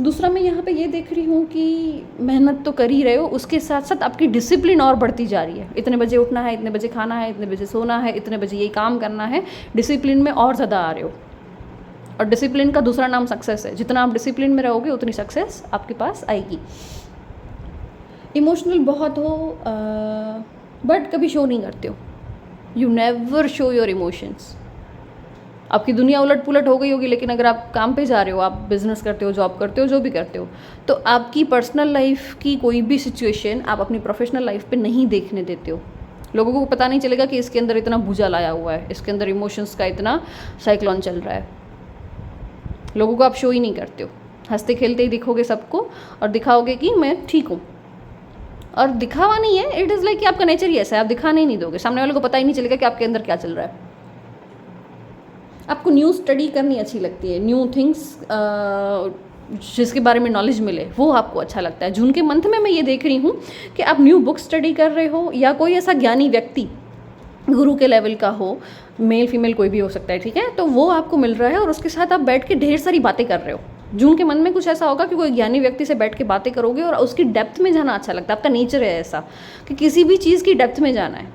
दूसरा मैं यहाँ पे ये देख रही हूँ कि मेहनत तो कर ही रहे हो, उसके साथ साथ आपकी डिसिप्लिन और बढ़ती जा रही है. इतने बजे उठना है, इतने बजे खाना है, इतने बजे सोना है, इतने बजे ये काम करना है. डिसिप्लिन में और ज़्यादा आ रहे हो. और डिसिप्लिन का दूसरा नाम सक्सेस है. जितना आप डिसिप्लिन में रहोगे उतनी सक्सेस आपके पास आएगी. इमोशनल बहुत हो बट कभी शो नहीं करते हो. You never show your emotions. आपकी दुनिया उलट पुलट हो गई होगी, लेकिन अगर आप काम पे जा रहे हो, आप बिजनेस करते हो, जॉब करते हो, जो भी करते हो, तो आपकी पर्सनल लाइफ की कोई भी सिचुएशन आप अपनी प्रोफेशनल लाइफ पे नहीं देखने देते हो. लोगों को पता नहीं चलेगा कि इसके अंदर इतना भूजा लाया हुआ है, इसके अंदर इमोशंस का इतना साइक्लोन चल रहा है. लोगों को आप शो ही नहीं करते हो. हंसते खेलते ही दिखोगे सबको और दिखाओगे कि मैं ठीक हूँ. और दिखावा नहीं है, इट इज़ लाइक कि आपका नेचर ही ऐसा है, आप दिखाने ही नहीं दोगे. सामने वाले को पता ही नहीं चलेगा कि आपके अंदर क्या चल रहा है. आपको न्यू स्टडी करनी अच्छी लगती है. न्यू थिंग्स जिसके बारे में नॉलेज मिले वो आपको अच्छा लगता है. जून के मंथ में मैं ये देख रही हूँ कि आप न्यू बुक स्टडी कर रहे हो, या कोई ऐसा ज्ञानी व्यक्ति गुरु के लेवल का हो, मेल फीमेल कोई भी हो सकता है, ठीक है, तो वो आपको मिल रहा है और उसके साथ आप बैठ के ढेर सारी बातें कर रहे हो. जून के मन में कुछ ऐसा होगा कि कोई ज्ञानी व्यक्ति से बैठ के बातें करोगे और उसकी डेप्थ में जाना अच्छा लगता है. आपका नेचर है ऐसा कि किसी भी चीज़ की डेप्थ में जाना है.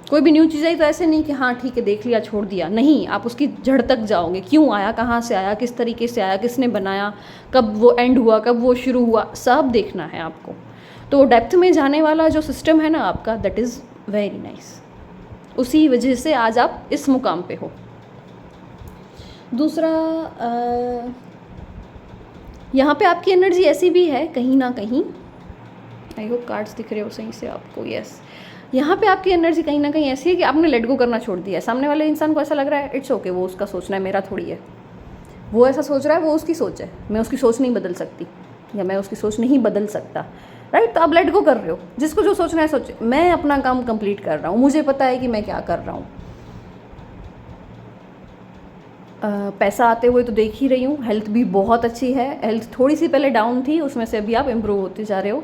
कोई भी न्यू चीज़ आई तो ऐसे नहीं कि हाँ ठीक है देख लिया छोड़ दिया, नहीं. आप उसकी जड़ तक जाओगे. क्यों आया, कहाँ से आया, किस तरीके से आया, किसने बनाया, कब वो एंड हुआ, कब वो शुरू हुआ, सब देखना है आपको. तो डेप्थ में जाने वाला जो सिस्टम है ना आपका, दैट इज़ वेरी नाइस. उसी वजह से आज आप इस मुकाम पे हो. दूसरा यहाँ पे आपकी एनर्जी ऐसी भी है कहीं ना कहीं, आई होप कार्ड्स दिख रहे हो सही से आपको. यस, यहाँ पे आपकी एनर्जी कहीं ना कहीं ऐसी है कि आपने लेट गो करना छोड़ दिया है. सामने वाले इंसान को ऐसा लग रहा है इट्स ओके, वो उसका सोचना है, मेरा थोड़ी है. वो ऐसा सोच रहा है, वो उसकी सोच है, मैं उसकी सोच नहीं बदल सकती, या मैं उसकी सोच नहीं बदल सकता, राइट? तो आप लेट गो कर रहे हो. जिसको जो सोचना है सोचे. मैं अपना काम कंप्लीट कर रहा हूँ, मुझे पता है कि मैं क्या कर रहा हूँ. पैसा आते हुए तो देख ही रही हूँ. हेल्थ भी बहुत अच्छी है. हेल्थ थोड़ी सी पहले डाउन थी, उसमें से अभी आप इम्प्रूव होते जा रहे हो.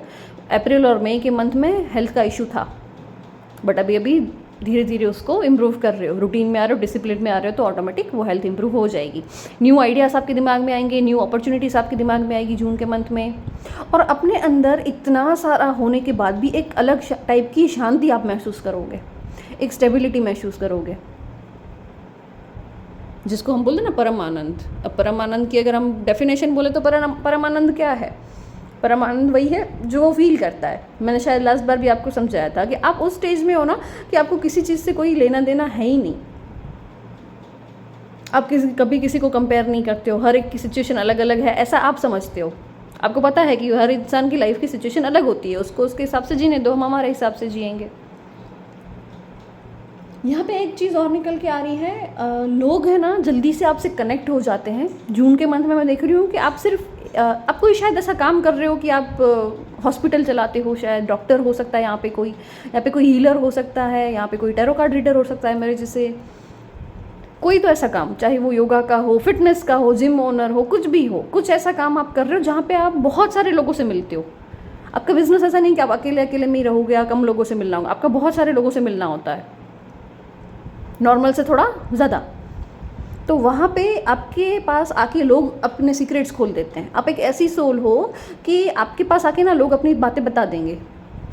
अप्रैल और मई के मंथ में हेल्थ का इशू था, बट अभी अभी धीरे धीरे उसको इम्प्रूव कर रहे हो. रूटीन में आ रहे हो, डिसिप्लिन में आ रहे हो, तो ऑटोमेटिक वो हेल्थ इंप्रूव हो जाएगी. न्यू आइडियाज़ आपके दिमाग में आएंगे, न्यू अपॉर्चुनिटीज़ आपके दिमाग में आएगी जून के मंथ में. और अपने अंदर इतना सारा होने के बाद भी एक अलग टाइप की शांति आप महसूस करोगे, एक स्टेबिलिटी महसूस करोगे, जिसको हम बोलते हैं ना परम आनंद. अब परम आनंद की अगर हम डेफिनेशन बोले तो परम आनंद क्या है? परम आनंद वही है जो वो फील करता है. मैंने शायद लास्ट बार भी आपको समझाया था कि आप उस स्टेज में हो ना कि आपको किसी चीज़ से कोई लेना देना है ही नहीं. आप कभी किसी को कंपेयर नहीं करते हो. हर एक की सिचुएशन अलग अलग है ऐसा आप समझते हो. आपको पता है कि हर इंसान की लाइफ की सिचुएशन अलग होती है, उसको उसके हिसाब से जीने दो, हम हमारे हिसाब से जिएंगे. यहाँ पे एक चीज़ और निकल के आ रही है, लोग हैं ना जल्दी से आपसे कनेक्ट हो जाते हैं. जून के मंथ में मैं देख रही हूँ कि आप सिर्फ आप कोई शायद ऐसा काम कर रहे हो कि आप हॉस्पिटल चलाते हो, शायद डॉक्टर हो सकता है यहाँ पे कोई हीलर हो सकता है, यहाँ पे कोई टैरो कार्ड रीडर हो सकता है मेरे जैसे, कोई तो ऐसा काम, चाहे वो योगा का हो, फिटनेस का हो, जिम ओनर हो, कुछ भी हो, कुछ ऐसा काम आप कर रहे हो जहाँ पे आप बहुत सारे लोगों से मिलते हो। आपका बिजनेस ऐसा नहीं कि आप अकेले अकेले में ही रहोगे या कम लोगों से मिलना होगा, आपका बहुत सारे लोगों से मिलना होता है, नॉर्मल से थोड़ा ज़्यादा। तो वहाँ पे आपके पास आके लोग अपने सीक्रेट्स खोल देते हैं। आप एक ऐसी सोल हो कि आपके पास आके ना लोग अपनी बातें बता देंगे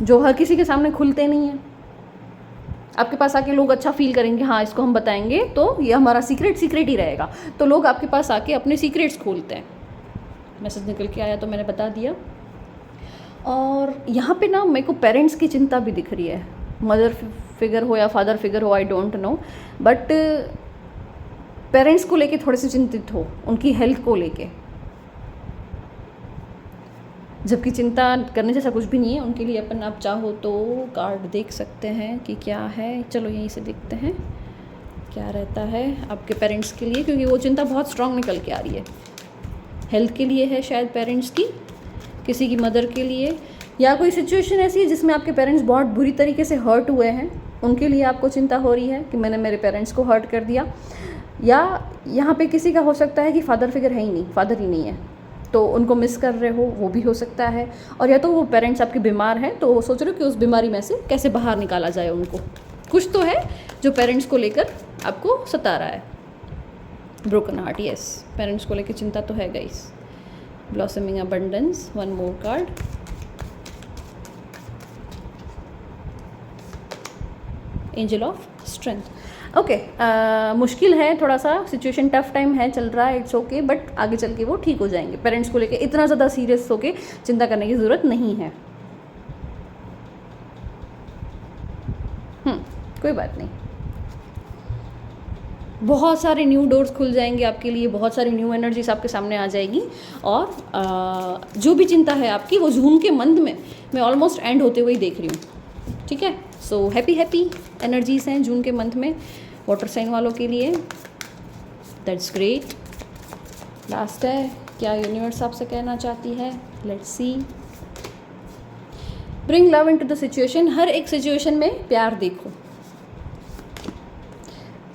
जो हर किसी के सामने खुलते नहीं हैं। आपके पास आके लोग अच्छा फील करेंगे, हाँ इसको हम बताएंगे तो ये हमारा सीक्रेट ही रहेगा। तो लोग आपके पास आके अपने सीक्रेट्स खोलते हैं। मैसेज निकल के आया तो मैंने बता दिया। और यहाँ पे ना मेरे को पेरेंट्स की चिंता भी दिख रही है, मदर फिगर हो या फादर फिगर हो, I don't know, but parents को लेके थोड़े से चिंतित हो, उनकी हेल्थ को लेके, जबकि चिंता करने जैसा कुछ भी नहीं है उनके लिए। अपन आप चाहो तो कार्ड देख सकते हैं कि क्या है। चलो यहीं से देखते हैं क्या रहता है आपके पेरेंट्स के लिए, क्योंकि वो चिंता बहुत स्ट्रांग निकल के आ रही है। हेल्थ के लिए है शायद पेरेंट्स की, किसी की मदर के लिए, या कोई सिचुएशन ऐसी है जिसमें आपके पेरेंट्स बहुत बुरी तरीके से हर्ट हुए हैं, उनके लिए आपको चिंता हो रही है कि मैंने मेरे पेरेंट्स को हर्ट कर दिया। या यहाँ पे किसी का हो सकता है कि फादर फिगर है ही नहीं, फादर ही नहीं है, तो उनको मिस कर रहे हो, वो भी हो सकता है। और या तो वो पेरेंट्स आपके बीमार हैं तो वो सोच रहे हो कि उस बीमारी में से कैसे बाहर निकाला जाए उनको। कुछ तो है जो पेरेंट्स को लेकर आपको सता रहा है। ब्रोकन हार्ट, यस, पेरेंट्स को लेकर चिंता तो है guys. Blossoming abundance, one more card. Angel of strength. Okay, मुश्किल है थोड़ा सा, सिचुएशन टफ टाइम है, चल रहा है, इट्स ओके, बट आगे चल के वो ठीक हो जाएंगे। पेरेंट्स को लेके इतना ज़्यादा सीरियस होके चिंता करने की ज़रूरत नहीं है। कोई बात नहीं, बहुत सारे न्यू डोर्स खुल जाएंगे आपके लिए, बहुत सारी न्यू एनर्जीज आपके सामने आ जाएगी। और जो भी चिंता है आपकी वो जून के मंथ में मैं ऑलमोस्ट एंड होते हुए ही देख रही हूँ। ठीक है, सो हैप्पी एनर्जीज हैं जून के मंथ में वाटर साइन वालों के लिए। That's great. लास्ट है, क्या यूनिवर्स आपसे कहना चाहती है, let's see. Bring love into the situation. हर एक सिचुएशन में प्यार देखो।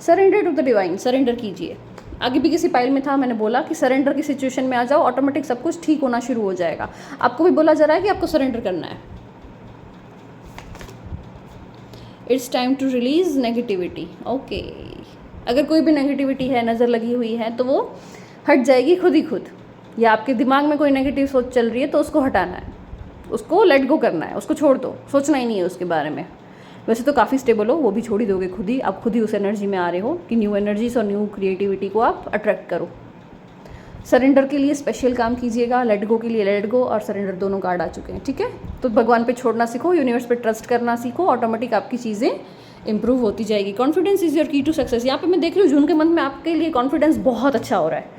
Surrender to the divine, surrender कीजिए। आगे भी किसी पाइल में था, मैंने बोला कि सरेंडर की सिचुएशन में आ जाओ, ऑटोमेटिक सब कुछ ठीक होना शुरू हो जाएगा। आपको भी बोला जा रहा है कि आपको सरेंडर करना है। It's time to release negativity. Okay, अगर कोई भी नेगेटिविटी है, नज़र लगी हुई है, तो वो हट जाएगी खुद ही खुद। या आपके दिमाग में कोई नेगेटिव सोच चल रही है तो उसको हटाना है, उसको लेट गो करना है, उसको छोड़ दो, सोचना ही नहीं है उसके बारे में। वैसे तो काफ़ी स्टेबल हो, वो भी छोड़ ही दोगे खुद ही। आप खुद ही उस एनर्जी में आ रहे हो कि न्यू एनर्जीज और न्यू क्रिएटिविटी को आप अट्रैक्ट करो। सरेंडर के लिए स्पेशल काम कीजिएगा, लेट गो के लिए लेट गो और सरेंडर दोनों कार्ड आ चुके हैं। ठीक है, तो भगवान पे छोड़ना सीखो, यूनिवर्स पे ट्रस्ट करना सीखो, ऑटोमेटिक आपकी चीज़ें इंप्रूव होती जाएगी। कॉन्फिडेंस इज़ योर की टू सक्सेस। यहाँ पे मैं देख रही हूँ जून के मंथ में आपके लिए कॉन्फिडेंस बहुत अच्छा हो रहा है।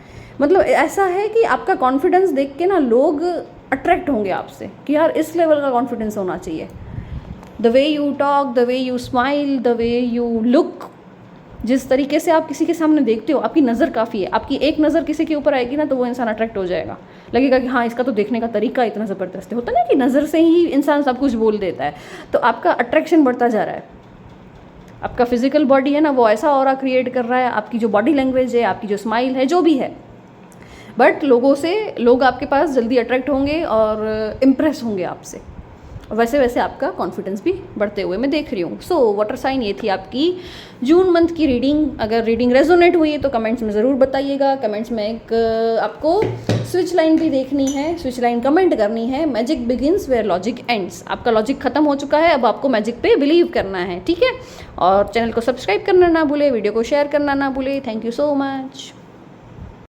मतलब ऐसा है कि आपका कॉन्फिडेंस देख के ना लोग अट्रैक्ट होंगे आपसे कि यार इस लेवल का कॉन्फिडेंस होना चाहिए। The way you talk, the way you smile, the way you look, जिस तरीके से आप किसी के सामने देखते हो, आपकी नज़र काफ़ी है। आपकी एक नज़र किसी के ऊपर आएगी ना तो वो इंसान अट्रैक्ट हो जाएगा, लगेगा कि हाँ इसका तो देखने का तरीका इतना ज़बरदस्त है। होता ना कि नज़र से ही इंसान सब कुछ बोल देता है। तो आपका अट्रैक्शन बढ़ता जा रहा है। आपका फिजिकल बॉडी है ना, वो ऐसा ऑरा क्रिएट कर रहा है, आपकी जो बॉडी लैंग्वेज है, आपकी जो स्माइल है, जो भी है, बट लोग आपके पास जल्दी अट्रैक्ट होंगे और इम्प्रेस होंगे आपसे। वैसे वैसे आपका कॉन्फिडेंस भी बढ़ते हुए मैं देख रही हूँ। सो वाटर साइन, ये थी आपकी जून मंथ की रीडिंग। अगर रीडिंग रेजोनेट हुई है तो कमेंट्स में ज़रूर बताइएगा। कमेंट्स में एक आपको स्विच लाइन भी देखनी है, स्विच लाइन कमेंट करनी है। Magic begins where logic ends. आपका लॉजिक खत्म हो चुका है, अब आपको मैजिक पे बिलीव करना है। ठीक है, और चैनल को सब्सक्राइब करना ना भूले, वीडियो को शेयर करना ना भूले। Thank you so much.